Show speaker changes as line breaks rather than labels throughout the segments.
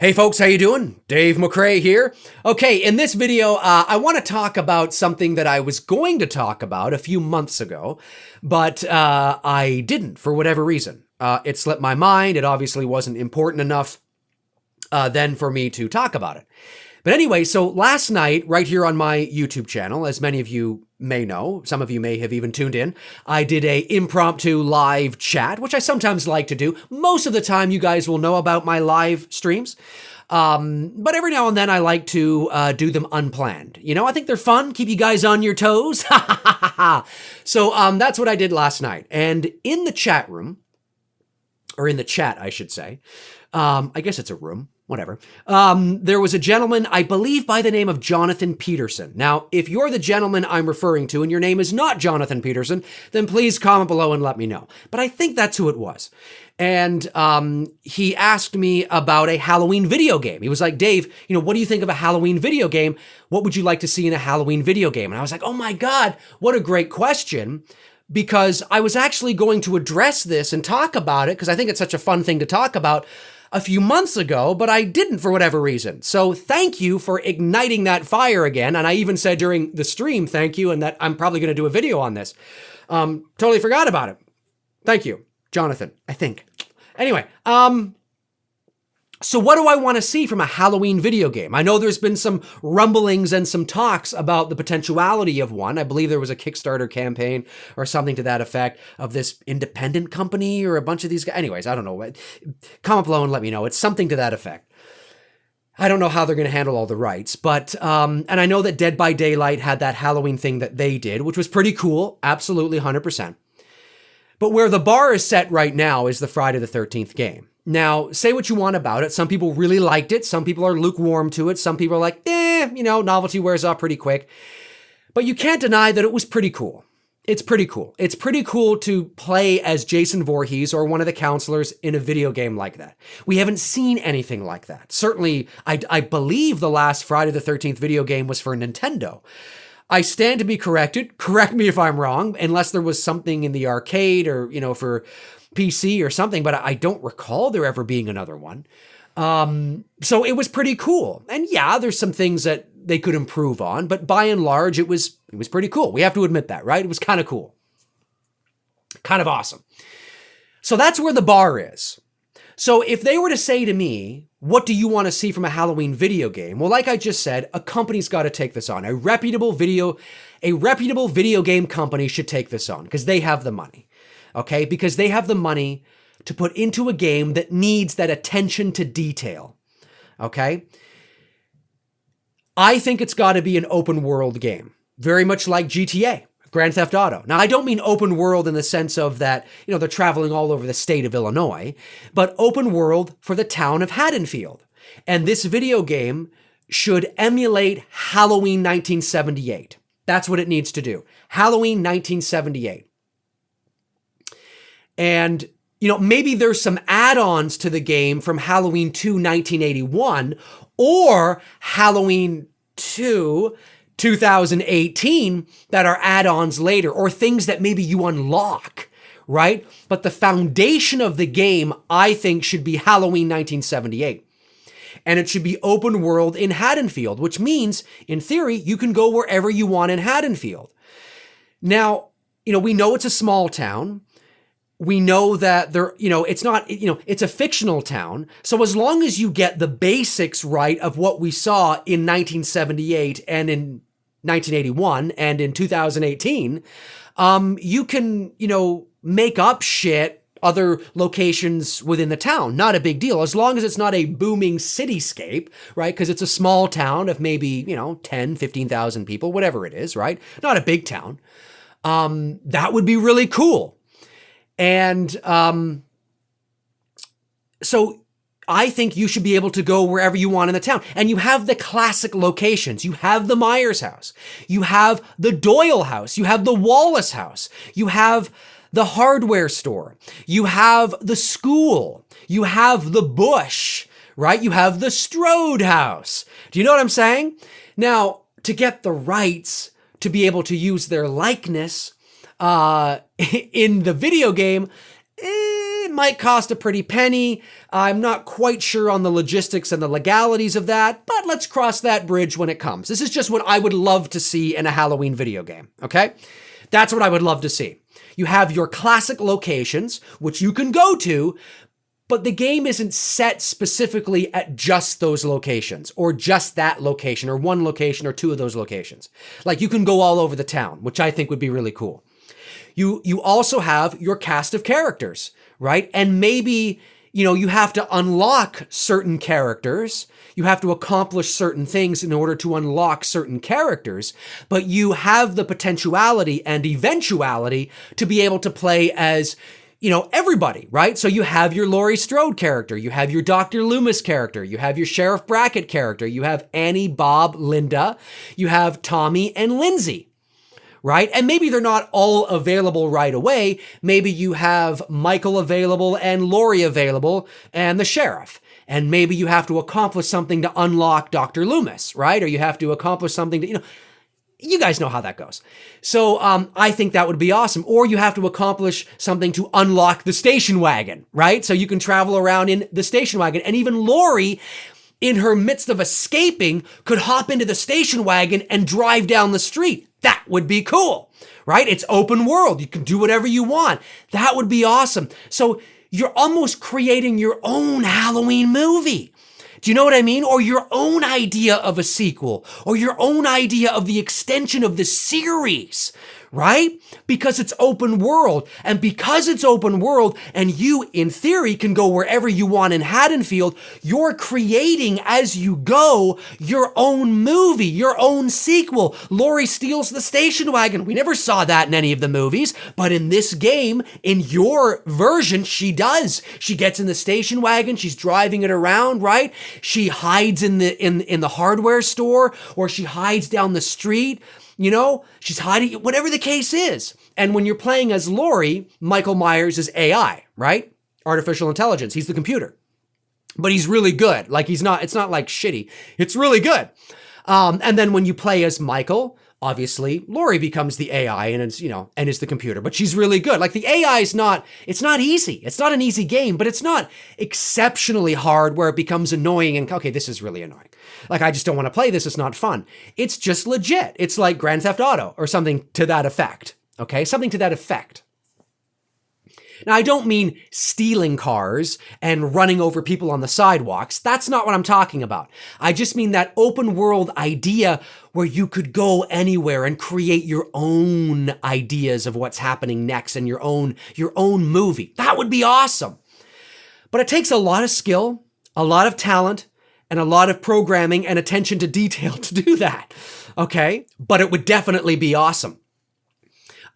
Hey folks, how you doing? Dave McRae here. Okay, in this video, I want to talk about something that I was going to talk about a few months ago, but I didn't for whatever reason. It slipped my mind. It obviously wasn't important enough then for me to talk about it. But anyway, so last night, right here on my YouTube channel, as many of you may know, some of you may have even tuned in, I did a impromptu live chat, which I sometimes like to do. Most of the time, you guys will know about my live streams. But every now and then I like to do them unplanned. You know, I think they're fun, keep you guys on your toes. So that's what I did last night. And in the chat room, or in the chat, I should say, I guess it's a room. Whatever. There was a gentleman, I believe by the name of Jonathan Peterson. Now, if you're the gentleman I'm referring to and your name is not Jonathan Peterson, then please comment below and let me know. But I think that's who it was. And he asked me about a Halloween video game. He was like, Dave, you know, what do you think of a Halloween video game? What would you like to see in a Halloween video game? And I was like, oh my God, what a great question. Because I was actually going to address this and talk about it because I think it's such a fun thing to talk about a few months ago, but I didn't for whatever reason. So thank you for igniting that fire again. And I even said during the stream, thank you, and that I'm probably going to do a video on this. Totally forgot about it. Thank you, Jonathan, I think. Anyway, so what do I want to see from a Halloween video game? I know there's been some rumblings and some talks about the potentiality of one. I believe there was a Kickstarter campaign or something to that effect of this independent company or a bunch of these guys. Anyways, I don't know. Comment below and let me know. It's something to that effect. I don't know how they're going to handle all the rights, but, and I know that Dead by Daylight had that Halloween thing that they did, which was pretty cool. Absolutely 100%. But where the bar is set right now is the Friday the 13th game. Now, say what you want about it. Some people really liked it. Some people are lukewarm to it. Some people are like, you know, novelty wears off pretty quick. But you can't deny that it was pretty cool. It's pretty cool. It's pretty cool to play as Jason Voorhees or one of the counselors in a video game like that. We haven't seen anything like that. Certainly, I believe the last Friday the 13th video game was for Nintendo. I stand to be corrected. Correct me if I'm wrong, unless there was something in the arcade or, you know, for PC or something, but I don't recall there ever being another one. So it was pretty cool. And yeah, there's some things that they could improve on, but by and large, it was pretty cool. We have to admit that, right? It was kind of cool. Kind of awesome. So that's where the bar is. So if they were to say to me, what do you want to see from a Halloween video game? Well, like I just said, a company's got to take this on. A reputable video game company should take this on because they have the money. Okay, because they have the money to put into a game that needs that attention to detail. Okay? I think it's got to be an open world game, very much like GTA, Grand Theft Auto. Now, I don't mean open world in the sense of that, you know, they're traveling all over the state of Illinois, but open world for the town of Haddonfield. And this video game should emulate Halloween 1978. That's what it needs to do. Halloween 1978. And, you know, maybe there's some add-ons to the game from Halloween 2, 1981 or Halloween 2, 2018 that are add-ons later or things that maybe you unlock, right? But the foundation of the game, I think, should be Halloween 1978. And it should be open world in Haddonfield, which means, in theory, you can go wherever you want in Haddonfield. Now, you know, we know it's a small town. We know that it's not, it's a fictional town. So as long as you get the basics right of what we saw in 1978 and in 1981 and in 2018, you can, make up shit other locations within the town. Not a big deal, as long as it's not a booming cityscape, right? Because it's a small town of maybe, 10, 15,000 people, whatever it is, right? Not a big town. That would be really cool. And so I think you should be able to go wherever you want in the town. And you have the classic locations. You have the Myers house. You have the Doyle house. You have the Wallace house. You have the hardware store. You have the school. You have the Bush, right? You have the Strode house. Do you know what I'm saying? Now, to get the rights to be able to use their likeness in the video game, it might cost a pretty penny. I'm not quite sure on the logistics and the legalities of that, but let's cross that bridge when it comes. This is just what I would love to see in a Halloween video game, okay? That's what I would love to see. You have your classic locations, which you can go to, but the game isn't set specifically at just those locations or just that location or one location or two of those locations. Like you can go all over the town, which I think would be really cool. You also have your cast of characters, right? And maybe, you have to unlock certain characters. You have to accomplish certain things in order to unlock certain characters, but you have the potentiality and eventuality to be able to play as everybody, right? So you have your Laurie Strode character, you have your Dr. Loomis character, you have your Sheriff Brackett character, you have Annie, Bob, Linda, you have Tommy and Lindsay, right? And maybe they're not all available right away. Maybe you have Michael available and Laurie available and the sheriff. And maybe you have to accomplish something to unlock Dr. Loomis, right? Or you have to accomplish something to, you guys know how that goes. So I think that would be awesome. Or you have to accomplish something to unlock the station wagon, right? So you can travel around in the station wagon. And even Laurie, in her midst of escaping, could hop into the station wagon and drive down the street. That would be cool, right? It's open world. You can do whatever you want. That would be awesome. So you're almost creating your own Halloween movie. Do you know what I mean? Or your own idea of a sequel, or your own idea of the extension of the series, right? Because it's open world. And because it's open world and you, in theory, can go wherever you want in Haddonfield, you're creating as you go your own movie, your own sequel. Laurie steals the station wagon. We never saw that in any of the movies, but in this game, in your version, she does. She gets in the station wagon, she's driving it around, right? She hides in the hardware store, or she hides down the street. She's hiding, whatever the case is. And when you're playing as Laurie, Michael Myers is AI, right? Artificial intelligence. He's the computer. But he's really good. Like it's not like shitty. It's really good. And then when you play as Michael, obviously Laurie becomes the AI and is the computer, but she's really good. Like the AI it's not easy. It's not an easy game, but it's not exceptionally hard where it becomes annoying and, okay, this is really annoying. Like, I just don't want to play this. It's not fun. It's just legit. It's like Grand Theft Auto or something to that effect. Okay. Something to that effect. Now, I don't mean stealing cars and running over people on the sidewalks. That's not what I'm talking about. I just mean that open world idea where you could go anywhere and create your own ideas of what's happening next and your own movie. That would be awesome. But it takes a lot of skill, a lot of talent, and a lot of programming and attention to detail to do that. Okay? But it would definitely be awesome.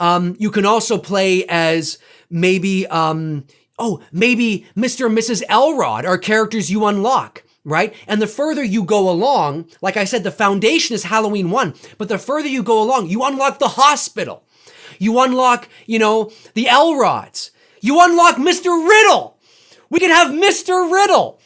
You can also play as maybe Mr. and Mrs. Elrod are characters you unlock, right? And the further you go along, like I said, the foundation is Halloween 1, but the further you go along, you unlock the hospital. You unlock, the Elrods. You unlock Mr. Riddle. We could have Mr. Riddle.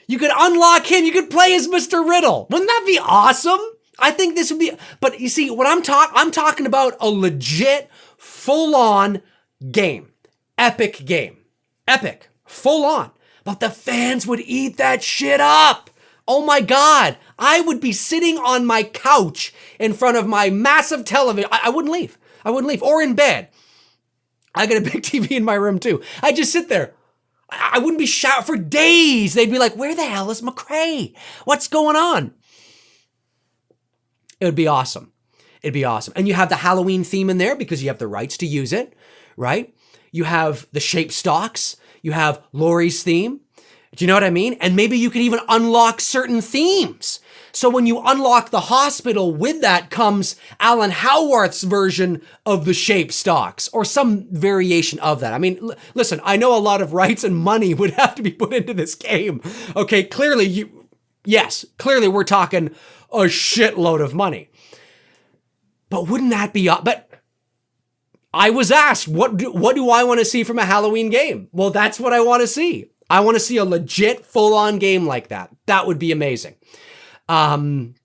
You could unlock him. You could play as Mr. Riddle. Wouldn't that be awesome? I think this would be, but you see, I'm talking about a legit, full-on game. Epic game. Epic. Full on. But the fans would eat that shit up. Oh my God. I would be sitting on my couch in front of my massive television. I wouldn't leave. Or in bed. I got a big TV in my room too. I'd just sit there. I wouldn't be shouting for days. They'd be like, where the hell is McRae? What's going on? It would be awesome. It'd be awesome. And you have the Halloween theme in there because you have the rights to use it, right? You have the shape stocks. You have Laurie's theme. Do you know what I mean? And maybe you can even unlock certain themes. So when you unlock the hospital, with that comes Alan Howarth's version of the shape stocks or some variation of that. I mean, listen, I know a lot of rights and money would have to be put into this game. Okay, clearly we're talking a shitload of money. But wouldn't that be, but I was asked, what do I want to see from a Halloween game? Well, that's what I want to see. I want to see a legit full-on game like that. That would be amazing. And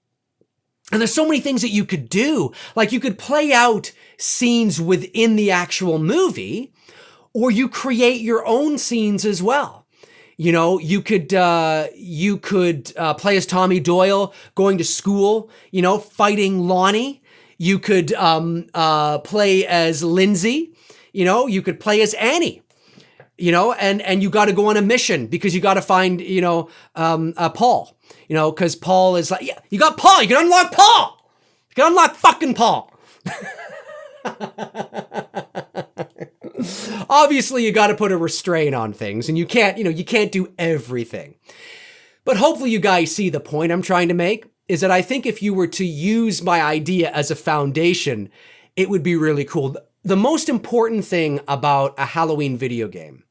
there's so many things that you could do. Like you could play out scenes within the actual movie, or you create your own scenes as well. You could play as Tommy Doyle going to school, fighting Lonnie. You could play as Lindsay. You could play as Annie. And you got to go on a mission because you got to find Paul. Because Paul is like, yeah, you got Paul. You can unlock Paul. You can unlock fucking Paul. Obviously, you got to put a restraint on things, and you can't do everything. But hopefully you guys see the point I'm trying to make, is that I think if you were to use my idea as a foundation, it would be really cool. The most important thing about a Halloween video game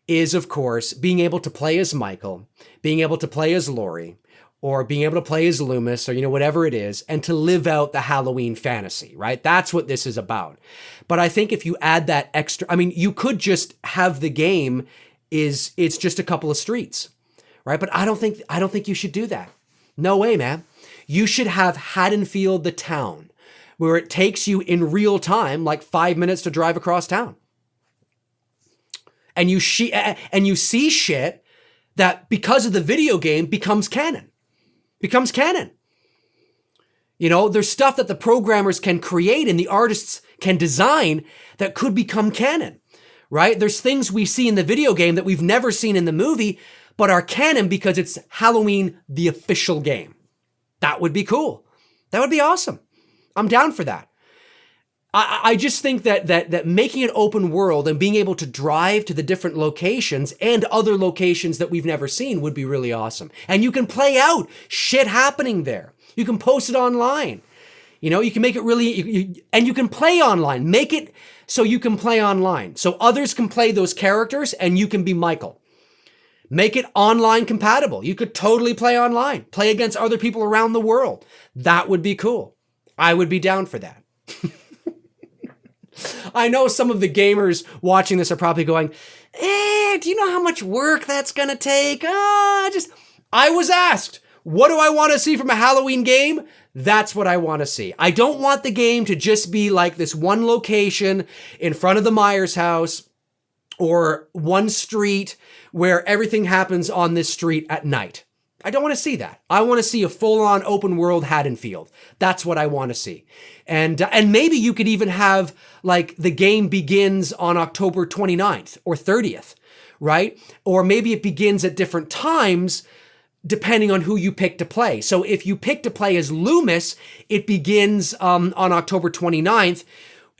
is, of course, being able to play as Michael, being able to play as Laurie, or being able to play as Loomis, or whatever it is, and to live out the Halloween fantasy, right? That's what this is about. But I think if you add that extra, you could just have the game it's just a couple of streets, right? But I don't think you should do that. No way, man. You should have Haddonfield, the town, where it takes you in real time, like 5 minutes to drive across town. And you see shit that, because of the video game, becomes canon. There's stuff that the programmers can create and the artists can design that could become canon, right? There's things we see in the video game that we've never seen in the movie, but are canon because it's Halloween, the official game. That would be cool. That would be awesome. I'm down for that. I just think that making it open world and being able to drive to the different locations and other locations that we've never seen would be really awesome. And you can play out shit happening there. You can post it online. You can make it really, and you can play online. Make it so you can play online. So others can play those characters and you can be Michael. Make it online compatible. You could totally play online. Play against other people around the world. That would be cool. I would be down for that. I know some of the gamers watching this are probably going, do you know how much work that's going to take? I was asked, what do I want to see from a Halloween game? That's what I want to see. I don't want the game to just be like this one location in front of the Myers house or one street where everything happens on this street at night. I don't want to see that. I want to see a full-on open world Haddonfield. That's what I want to see. And maybe you could even have, like, the game begins on October 29th or 30th, right? Or maybe it begins at different times depending on who you pick to play. So if you pick to play as Loomis, it begins on October 29th,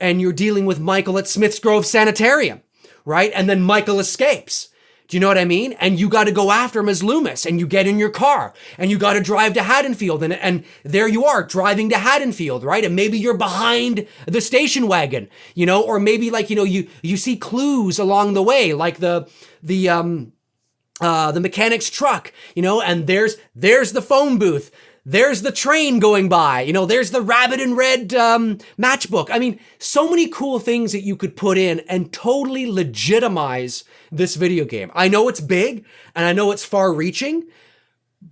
and you're dealing with Michael at Smith's Grove Sanitarium, right? And then Michael escapes. Do you know what I mean? And you got to go after him as Loomis, and you get in your car and you got to drive to Haddonfield, and there you are driving to Haddonfield, right? And maybe you're behind the station wagon, or maybe you see clues along the way, like the mechanic's truck, and there's the phone booth. There's the train going by, there's the rabbit and red matchbook. So many cool things that you could put in and totally legitimize this video game. I know it's big and I know it's far reaching,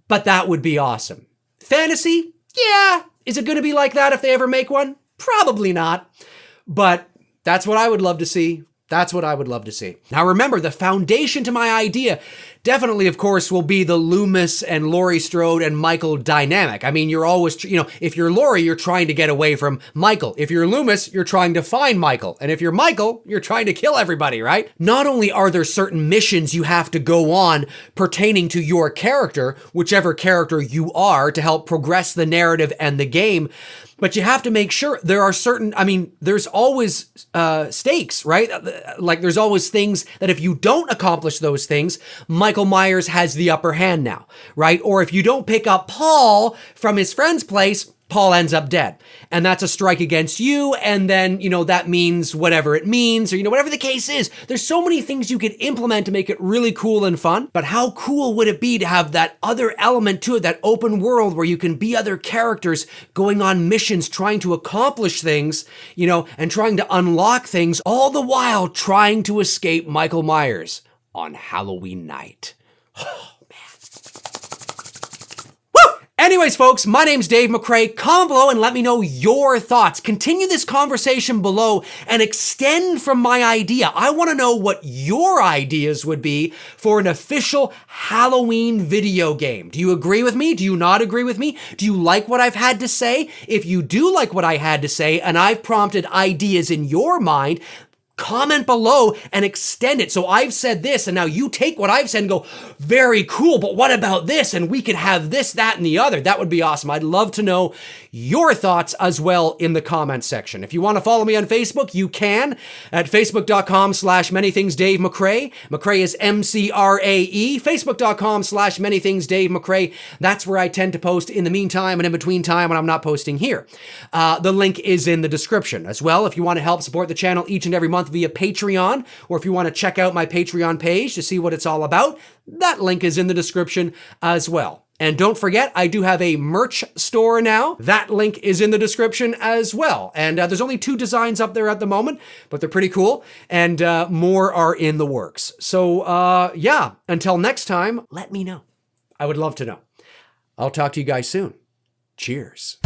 but that would be awesome. Fantasy? Yeah. Is it going to be like that if they ever make one? Probably not. But that's what I would love to see. That's what I would love to see. Now remember, the foundation to my idea definitely, of course, will be the Loomis and Laurie Strode and Michael dynamic. You're always, if you're Laurie, you're trying to get away from Michael. If you're Loomis, you're trying to find Michael. And if you're Michael, you're trying to kill everybody, right? Not only are there certain missions you have to go on pertaining to your character, whichever character you are, to help progress the narrative and the game, but you have to make sure there are certain, there's always stakes, right? Like there's always things that if you don't accomplish those things, Michael Myers has the upper hand now, right? Or if you don't pick up Paul from his friend's place, Paul ends up dead. And that's a strike against you. And then, that means whatever it means, or, whatever the case is. There's so many things you could implement to make it really cool and fun. But how cool would it be to have that other element to it, that open world where you can be other characters going on missions, trying to accomplish things, and trying to unlock things, all the while trying to escape Michael Myers on Halloween night. Anyways, folks, my name's Dave McRae. Comment below and let me know your thoughts. Continue this conversation below and extend from my idea. I want to know what your ideas would be for an official Halloween video game. Do you agree with me? Do you not agree with me? Do you like what I've had to say? If you do like what I had to say and I've prompted ideas in your mind, comment below and extend it. So I've said this, and now you take what I've said and go, very cool, but what about this? And we could have this, that, and the other. That would be awesome. I'd love to know your thoughts as well in the comments section. If you want to follow me on Facebook, you can at facebook.com/manythingsdave McRae. McRae is MCRAE. Facebook.com/manythingsdave McRae. That's where I tend to post in the meantime and in between time when I'm not posting here. The link is in the description as well. If you want to help support the channel each and every month via Patreon, or if you want to check out my Patreon page to see what it's all about, that link is in the description as well. And don't forget, I do have a merch store now. That link is in the description as well. And there's only 2 designs up there at the moment, but they're pretty cool. And more are in the works. So yeah, until next time, let me know. I would love to know. I'll talk to you guys soon. Cheers.